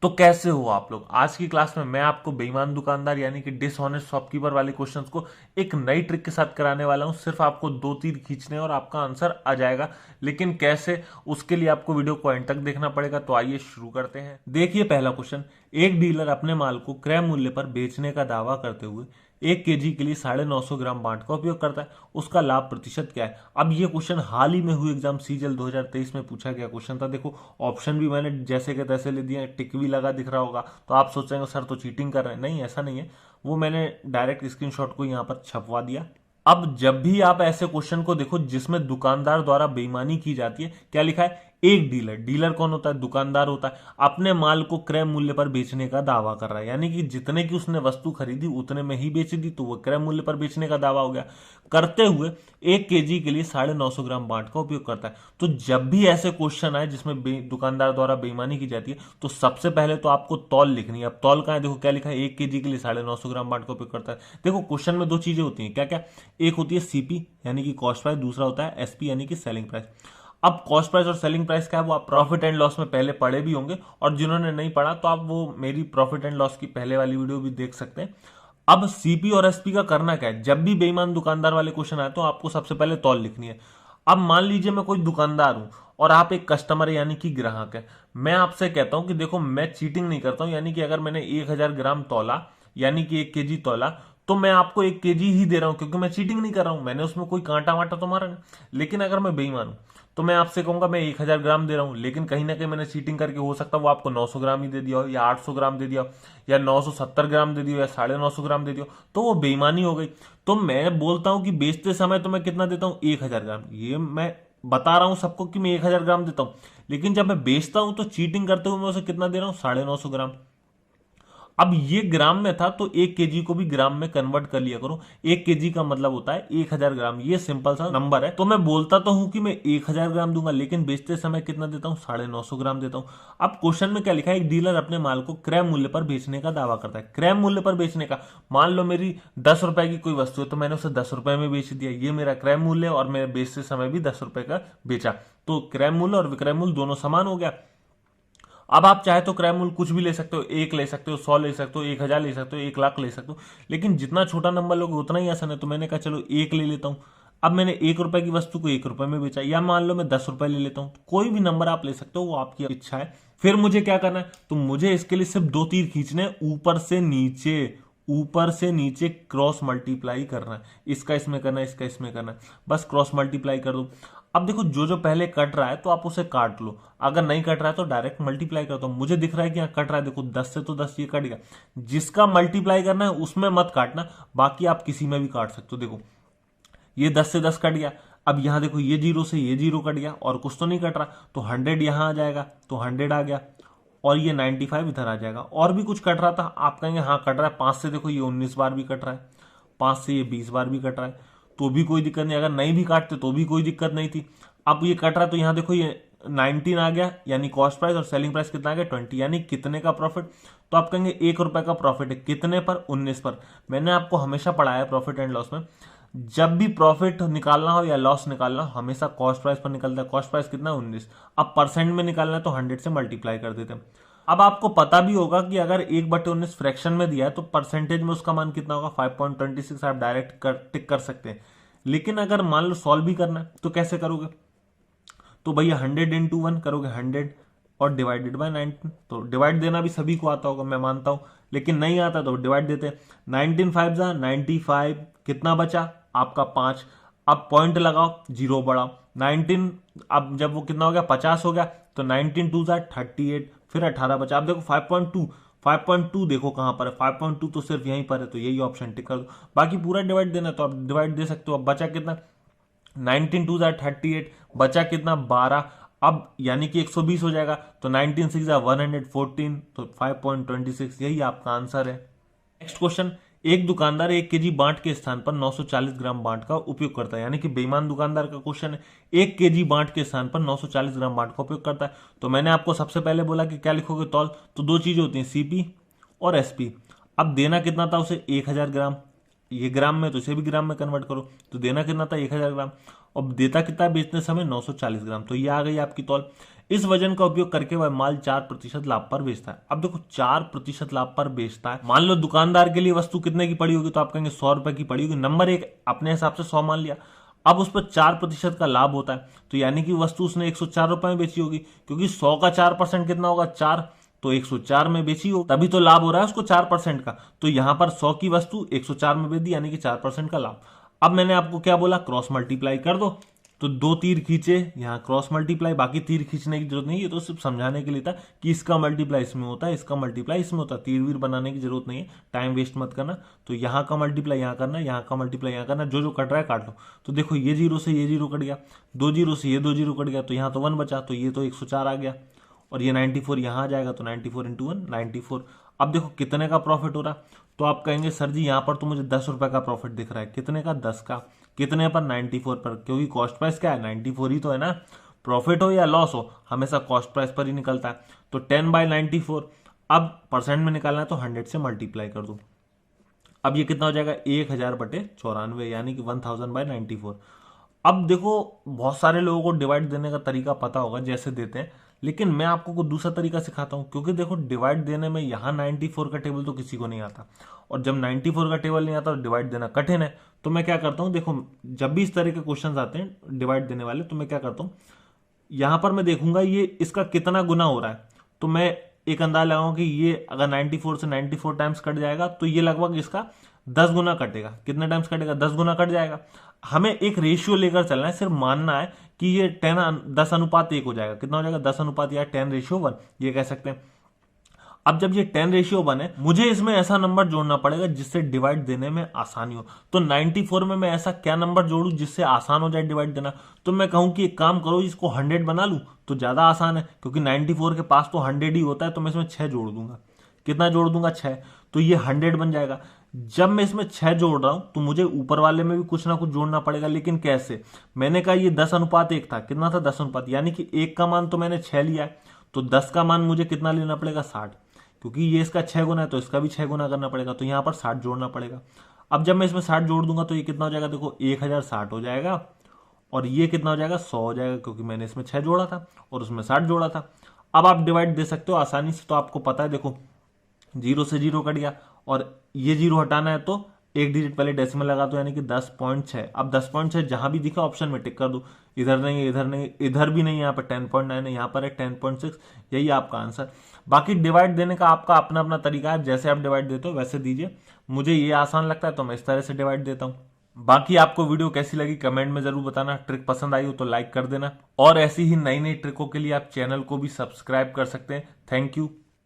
तो कैसे हो आप लोग। आज की क्लास में मैं आपको बेईमान दुकानदार यानी कि डिसऑनेस्ट शॉपकीपर वाले क्वेश्चंस को एक नई ट्रिक के साथ कराने वाला हूं। सिर्फ आपको दो तीर खींचने और आपका आंसर आ जाएगा। लेकिन कैसे, उसके लिए आपको वीडियो को एंड तक देखना पड़ेगा। तो आइए शुरू करते हैं। देखिए पहला क्वेश्चन, एक डीलर अपने माल को क्रय मूल्य पर बेचने का दावा करते हुए 1 केजी के लिए 950 ग्राम बांट का उपयोग करता है, उसका लाभ प्रतिशत क्या है। अब ये क्वेश्चन हाल ही में हुए एग्जाम सीजीएल 2023 में पूछा गया क्वेश्चन था। देखो ऑप्शन भी मैंने जैसे के तैसे ले दिए, टिक भी लगा दिख रहा होगा। तो आप सोचेंगे सर तो चीटिंग कर रहे हैं। नहीं, ऐसा नहीं है। वो मैंने डायरेक्ट स्क्रीनशॉट को यहाँ पर छपवा दिया। अब जब भी आप ऐसे क्वेश्चन को देखो जिसमें दुकानदार द्वारा बेईमानी की जाती है, क्या लिखा है, एक डीलर, डीलर कौन होता है, दुकानदार होता है, अपने माल को क्रय मूल्य पर बेचने का दावा कर रहा है। यानी कि जितने की उसने वस्तु खरीदी उतने में ही बेच दी, तो वो क्रय मूल्य पर बेचने का दावा हो गया। करते हुए 1 केजी के लिए 950 ग्राम बांट का उपयोग करता है। तो जब भी ऐसे क्वेश्चन आए जिसमें दुकानदार द्वारा बेईमानी की जाती है, तो सबसे पहले तो आपको तौल लिखनी है। अब तौल कहां है, देखो क्या लिखा है, 1 केजी के लिए 950 ग्राम बांट का उपयोग करता है। देखो क्वेश्चन में दो चीजें होती हैं, क्या क्या, एक होती है सीपी यानी कि कॉस्ट प्राइस, दूसरा होता है एसपी यानी कि सेलिंग प्राइस। अब कॉस्ट प्राइस और सेलिंग प्राइस क्या है, वो आप प्रॉफिट एंड लॉस में पहले पढ़े भी होंगे, और जिन्होंने नहीं पढ़ा तो आप वो मेरी प्रॉफिट एंड लॉस की पहले वाली वीडियो भी देख सकते हैं। अब सीपी और एसपी का करना क्या है, जब भी बेईमान दुकानदार वाले क्वेश्चन आए तो आपको सबसे पहले तौल लिखनी है। अब मान लीजिए मैं कोई दुकानदार हूं और आप एक कस्टमर है यानी कि ग्राहक है। मैं आपसे कहता हूं कि देखो मैं चीटिंग नहीं करता हूं, यानी कि अगर मैंने 1000 ग्राम तौला यानी कि 1 केजी तौला, तो मैं आपको 1 केजी ही दे रहा हूं, क्योंकि मैं चीटिंग नहीं कर रहा हूं, मैंने उसमें कोई कांटा वाटा तो मारा नहीं। लेकिन अगर मैं बेईमान हूं तो मैं आपसे कहूंगा मैं 1000 ग्राम दे रहा हूं, लेकिन कहीं ना कहीं मैंने चीटिंग करके हो सकता है वो आपको 900 ग्राम ही दे दिया हो, या 800 ग्राम दे दिया हो, या 970 ग्राम दे दिया, या 950 ग्राम दे दिया, तो वो बेईमानी हो गई। तो मैं बोलता हूं कि बेचते समय तो मैं कितना देता हूं, 1000 ग्राम। ये मैं बता रहा हूं सबको कि मैं 1000 ग्राम देता हूं, लेकिन जब मैं बेचता हूं तो चीटिंग करते हुए मैं उसे कितना दे रहा हूं, 950 ग्राम। अब ये ग्राम में था तो 1 केजी को भी ग्राम में कन्वर्ट कर लिया करो। 1 केजी का मतलब होता है 1000 ग्राम। ये सिंपल सा नंबर है। तो मैं बोलता तो हूं कि मैं 1000 ग्राम दूंगा, लेकिन बेचते समय कितना देता हूं, 950 ग्राम देता हूं। अब क्वेश्चन में क्या लिखा है, एक डीलर अपने माल को क्रय मूल्य पर बेचने का दावा करता है। क्रय मूल्य पर बेचने का, मान लो मेरी 10 रुपए की कोई वस्तु है तो मैंने उसे 10 रुपए में बेच दिया, ये मेरा क्रय मूल्य, और मैं बेचते समय भी 10 रुपए का बेचा। तो क्रय मूल्य और विक्रय मूल्य दोनों समान हो गया। अब आप चाहे तो क्रय मूल्य कुछ भी ले सकते हो, 1 ले सकते हो, 100 ले सकते हो, 1000 ले सकते हो, 1 लाख ले सकते हो, लेकिन जितना छोटा नंबर लोगे उतना ही आसान है। तो मैंने कहा चलो 1 ले लेता हूं। अब मैंने 1 रुपए की वस्तु को 1 रुपए में बेचा, या मान लो मैं 10 रुपए ले लेता हूं। कोई भी नंबर आप ले सकते हो, वो आपकी इच्छा है। फिर मुझे क्या करना है, तो मुझे इसके लिए सिर्फ दो तीर खींचने हैं, ऊपर से नीचे, ऊपर से नीचे क्रॉस मल्टीप्लाई करना है। इसका इसमें करना है, इसका इसमें करना है, बस क्रॉस मल्टीप्लाई कर दो। अब देखो जो जो पहले कट रहा है तो आप उसे काट लो, अगर नहीं कट रहा है तो डायरेक्ट मल्टीप्लाई कर दो। मुझे दिख रहा है कि यहाँ कट रहा है, देखो 10 से तो 10 ये कट गया। जिसका मल्टीप्लाई करना है उसमें मत काटना, बाकी आप किसी में भी काट सकते हो। देखो ये 10 से 10 कट गया। अब यहां देखो ये 0 से ये 0 कट गया, और कुछ तो नहीं कट रहा, तो 100 यहां आ जाएगा, तो 100 आ गया, और ये 95 इधर आ जाएगा। और भी कुछ कट रहा था, आप कहेंगे हाँ कट रहा है, 5 से देखो ये 19 बार भी कट रहा है, 5 से ये 20 बार भी कट रहा है, तो भी कोई दिक्कत नहीं। अगर नहीं भी काटते तो भी कोई दिक्कत नहीं थी। अब ये कट रहा है तो यहाँ देखो ये 19 आ गया, यानी कॉस्ट प्राइस, और सेलिंग प्राइस कितना आ गया, 20, यानी कितने का प्रॉफिट। तो आप कहेंगे 1 रुपए का प्रॉफिट है, कितने पर, 19 पर। मैंने आपको हमेशा पढ़ाया है प्रॉफिट एंड लॉस में, जब भी प्रॉफिट निकालना हो या लॉस निकालना हो हमेशा कॉस्ट प्राइस पर निकलता है। कॉस्ट प्राइस कितना है, 19। अब परसेंट में निकालना है तो 100 से मल्टीप्लाई कर देते हैं। अब आपको पता भी होगा कि अगर 1/19 फ्रैक्शन में दिया है तो परसेंटेज में उसका मान कितना होगा, 5.26। आप डायरेक्ट टिक कर सकते हैं। लेकिन अगर मान लो सॉल्व भी करना है तो कैसे करोगे, तो भैया 100 × 1 करोगे 100, और डिवाइडेड बाय 19। तो डिवाइड देना भी सभी को आता होगा, मैं मानता हूं, लेकिन नहीं आता तो डिवाइड देते हैं। 19 5 जा 95, कितना बचा आपका 5। अब पॉइंट लगाओ, जीरो बढ़ाओ, 19। अब जब वो कितना हो गया, 50 हो गया, तो 19 2 जा 38, फिर 18 बचा। अब देखो 5.2, 5.2 देखो कहां पर है, 5.2 तो सिर्फ यहीं पर है, तो यही ऑप्शन टिक कर दो। बाकी पूरा डिवाइड देना तो आप डिवाइड दे सकते हो। अब बचा कितना, 19 2 जा 38, बचा कितना 12। अब यानी कि 120 हो जाएगा, तो 19 6 जा 114, तो 5.26, यही आपका आंसर है। नेक्स्ट क्वेश्चन, एक दुकानदार 1 केजी बांट के स्थान पर 940 ग्राम बांट का उपयोग करता है, यानी कि बेईमान दुकानदार का क्वेश्चन है। 1 केजी बांट के स्थान पर 940 ग्राम बांट का उपयोग करता है। तो मैंने आपको सबसे पहले बोला कि क्या लिखोगे तौल, तो दो चीजें होती हैं, सीपी और एसपी। अब देना कितना था उसे, 1000 ग्राम, ये ग्राम में तो इसे भी ग्राम में कन्वर्ट करो, तो देना कितना था 1000 ग्राम, और देता कितना बेचने समय 940 ग्राम। तो ये आ गई आपकी तौल। इस वजन का उपयोग करके वह माल 4% लाभ पर बेचता है। अब देखो 4% लाभ पर बेचता है, मान लो दुकानदार के लिए वस्तु कितने की पड़ी होगी, तो आप कहेंगे 100 रुपए की पड़ी होगी। नंबर एक अपने हिसाब से 100 मान लिया, अब उस पर 4% का लाभ होता है, तो यानी कि वस्तु उसने 104 रुपए में बेची होगी, क्योंकि 100 का 4% कितना होगा 4, तो 104 में बेची हो, तभी तो लाभ हो रहा है उसको 4% का। तो यहां पर 100 की वस्तु 104 में बेच दी, यानी कि 4% का लाभ। अब मैंने आपको क्या बोला, क्रॉस मल्टीप्लाई कर दो, तो 2 तीर खींचे, यहाँ क्रॉस मल्टीप्लाई, बाकी तीर खींचने की जरूरत नहीं है, ये तो सिर्फ समझाने के लिए था कि इसका मल्टीप्लाई इसमें होता है, इसका मल्टीप्लाई इसमें होता है, तीर वीर बनाने की जरूरत नहीं है, टाइम वेस्ट मत करना। तो यहाँ का मल्टीप्लाई यहाँ करना, यहाँ का मल्टीप्लाई यहाँ करना, जो जो कट रहा है काट लो। तो देखो ये 0 से ये 0 कट गया, 2 0 से ये 2 0 कट गया, तो यहाँ तो 1 बचा, तो ये तो 104 आ गया, और ये 94 यहाँ आ जाएगा, तो 94 इंटू 1 94। अब देखो कितने का प्रॉफिट हो रहा, तो आप कहेंगे सर जी यहाँ पर तो मुझे 10 रुपए का प्रॉफिट दिख रहा है, कितने का 10 का, कितने पर 94 पर, क्योंकि कॉस्ट प्राइस क्या है 94 ही तो है ना। प्रॉफिट हो या लॉस हो हमेशा कॉस्ट प्राइस पर ही निकलता है, तो 10/94। अब परसेंट में निकालना है तो 100 से मल्टीप्लाई कर दो। अब ये कितना हो जाएगा 1000/94, यानी कि 1000/94। अब देखो बहुत सारे लोगों को डिवाइड देने का तरीका पता होगा जैसे देते हैं, लेकिन मैं आपको कुछ दूसरा तरीका सिखाता हूं, क्योंकि देखो डिवाइड देने में यहाँ 94 का टेबल तो किसी को नहीं आता, और जब 94 का टेबल नहीं आता तो डिवाइड देना कठिन है। तो मैं क्या करता हूं, देखो जब भी इस तरह के क्वेश्चन आते हैं डिवाइड देने वाले, तो मैं क्या करता हूं, यहां पर मैं देखूंगा ये इसका कितना गुना हो रहा है, तो मैं एक अंदाज लगाऊंगा कि ये अगर 94 से 94 टाइम्स कट जाएगा, तो ये लगभग इसका 10 गुना कटेगा। कितने टाइम्स कटेगा 10 गुना कट जाएगा। हमें एक रेशियो लेकर चलना है, सिर्फ मानना है कि ये 10:1 हो जाएगा। कितना हो जाएगा 10 या 10:1 ये कह सकते हैं। अब जब ये 10:1 है, मुझे इसमें ऐसा नंबर जोड़ना पड़ेगा जिससे डिवाइड देने में आसानी हो। तो 94 में मैं ऐसा क्या नंबर जोड़ू जिससे आसान हो जाए डिवाइड देना, तो मैं कहूं कि एक काम करो इसको 100 बना लूं, तो ज्यादा आसान है, क्योंकि 94 के पास तो 100 ही होता है, तो मैं इसमें 6 जोड़ दूंगा। कितना जोड़ दूंगा 6, तो ये 100 बन जाएगा। जब मैं इसमें 6 जोड़ रहा हूं तो मुझे ऊपर वाले में भी कुछ ना कुछ जोड़ना पड़ेगा, लेकिन कैसे, मैंने कहा ये 10:1 था, कितना था 10:, यानी कि 1 का मान तो मैंने 6 लिया है, तो 10 का मान मुझे कितना लेना पड़ेगा 60, क्योंकि ये इसका 6 गुना है तो इसका भी 6 गुना करना पड़ेगा, तो यहां पर 60 जोड़ना पड़ेगा। अब जब मैं इसमें 60 जोड़ दूंगा तो ये कितना हो जाएगा, देखो 1060 हो जाएगा, और ये कितना हो जाएगा 100 हो जाएगा, क्योंकि मैंने इसमें 6 जोड़ा था और उसमें 60 जोड़ा था। अब आप डिवाइड दे सकते हो आसानी से, तो आपको पता है, देखो 0 से 0 कट गया, और ये 0 हटाना है तो एक डिजिट पहले डेसिमल लगा दो, यानी कि 10.6। अब 10.6 जहां भी दिखा ऑप्शन में टिक कर दो, इधर नहीं, इधर नहीं, इधर भी नहीं, यहाँ पर 10.9 है, यहाँ पर है 10.6, यही आपका आंसर। बाकी डिवाइड देने का आपका अपना अपना तरीका है, जैसे आप डिवाइड देते हो वैसे दीजिए। मुझे ये आसान लगता है तो मैं इस तरह से डिवाइड देता हूँ। बाकी आपको वीडियो कैसी लगी कमेंट में जरूर बताना, ट्रिक पसंद आई हो तो लाइक कर देना, और ऐसी ही नई नई ट्रिकों के लिए आप चैनल को भी सब्सक्राइब कर सकते हैं। Thank you.